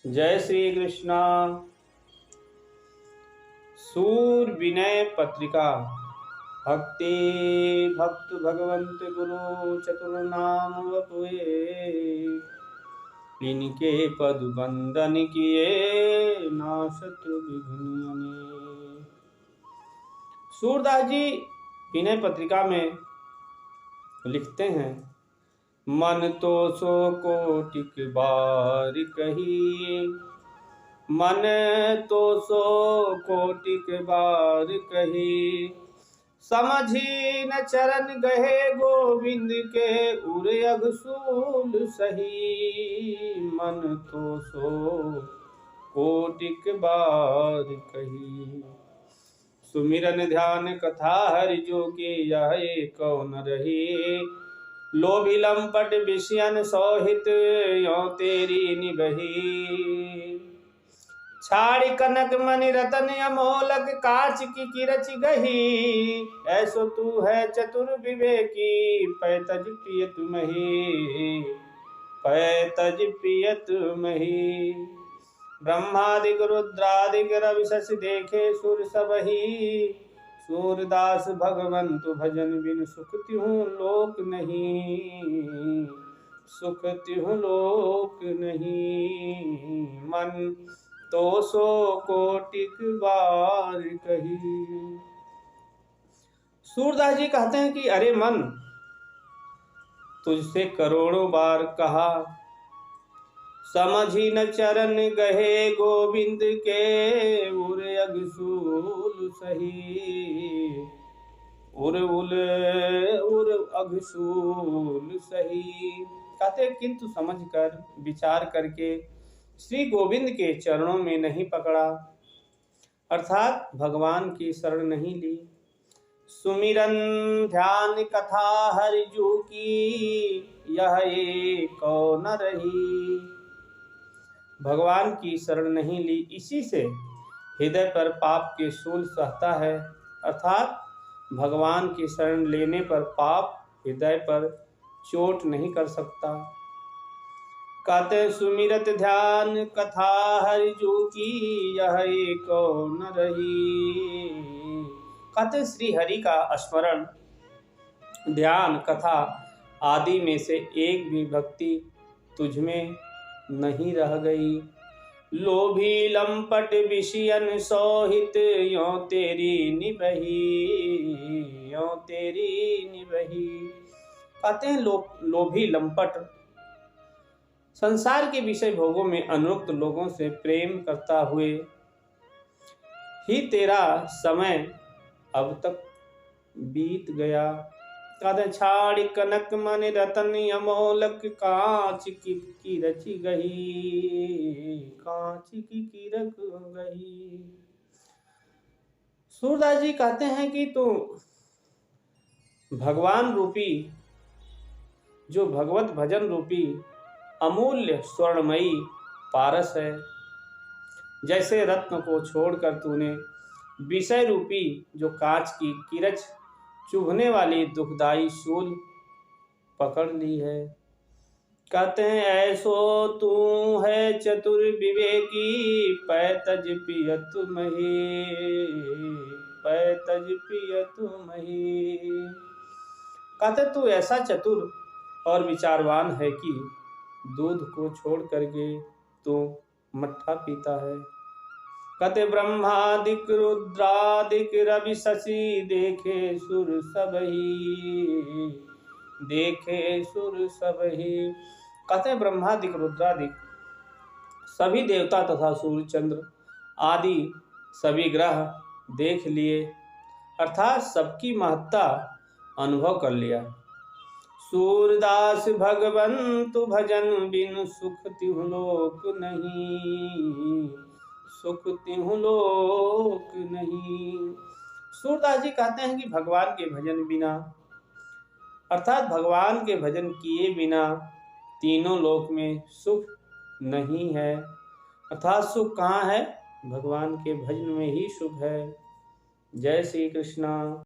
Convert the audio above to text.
जय श्री कृष्णा। सूर विनय पत्रिका। भक्ति भक्त भगवंत गुरु चतुर्नाम वपुए, इनके पद बंदन किए ना शत्रु विघ्नियने। सूरदास जी विनय पत्रिका में लिखते हैं, मन तो सो कोटिक बार कही, मन तो सो कोटिक बार कही, समझी न चरण गहे गोविंद के उर अघसूल सही। मन तो सो कोटिक बार कही, सुमिरन ध्यान कथा हरि जो की यह कौन रही। लोभी लंपट विषयन सोहित यो तेरी निबही, छाड़ी कनक मणि रतन अमोलक कांच की किरच गही। ऐसो तू है चतुर विवेकी पै तज पिय तुमहि, पै तज पिय तुमहि। ब्रह्मादिक रुद्रादिक रवि शशि देखे सुर सबही, सूरदास भगवंतु भजन बिन सुख त्यों लोक नहीं, सुख त्यों लोक नहीं। मन तो सो कोटिक बार कही। सूरदास जी कहते हैं कि अरे मन, तुझसे करोड़ों बार कहा, समझी न चरण गहे गोविंद के उर अघसूल सही, उर अघसूल सही। कहते किंतु समझकर विचार करके श्री गोविंद के चरणों में नहीं पकड़ा, अर्थात भगवान की शरण नहीं ली। सुमिरन ध्यान कथा हरि जू की यह कौन रही, भगवान की शरण नहीं ली, इसी से हृदय पर पाप के शूल सहता है। अर्थात भगवान की शरण लेने पर पाप हृदय पर चोट नहीं कर सकता। कहते सुमिरत ध्यान कथा हरि जू की यह कौन रही। कहते श्री हरि का स्मरण ध्यान कथा आदि में से एक भी भक्ति तुझमें नहीं रह गई। लोभी लंपट विषयन सोहित यो तेरी निबही, यो तेरी निबही। कहते हैं लोभी लंपट संसार के विषय भोगों में अनुरक्त लोगों से प्रेम करता हुए ही तेरा समय अब तक बीत गया। कहते छाड़ी कनक मन रतन अमोलक कांच की रची गही, कांच की रख गही। सूरदास जी कहते हैं कि तू भगवान रूपी, जो भगवत भजन रूपी अमूल्य स्वर्णमयी पारस है, जैसे रत्न को छोड़कर तूने विषय रूपी जो कांच की किरच चुभने वाली दुखदाई शूल पकड़ ली है। कहते हैं ऐसो तू है चतुर विवेकी पै तज पिय तुमहि, पै तज पिय तुमहि। कहते तू ऐसा चतुर और विचारवान है कि दूध को छोड़ करके तू मट्ठा पीता है। कहते ब्रह्मादिक रुद्रादिक रवि शशि देखे सुर सबही, देखे सुर सबही। कहते ब्रह्मादिक रुद्रादिक सभी देवता तथा सूर्य चंद्र आदि सभी ग्रह देख लिए, अर्थात सबकी महत्ता अनुभव कर लिया। सूरदास भगवंतु भजन बिन सुख तिहु लोक नहीं, सुख तिहु लोक नहीं। सूरदास जी कहते हैं कि भगवान के भजन बिना, अर्थात भगवान के भजन किए बिना तीनों लोक में सुख नहीं है। अर्थात सुख कहाँ है? भगवान के भजन में ही सुख है। जय श्री कृष्णा।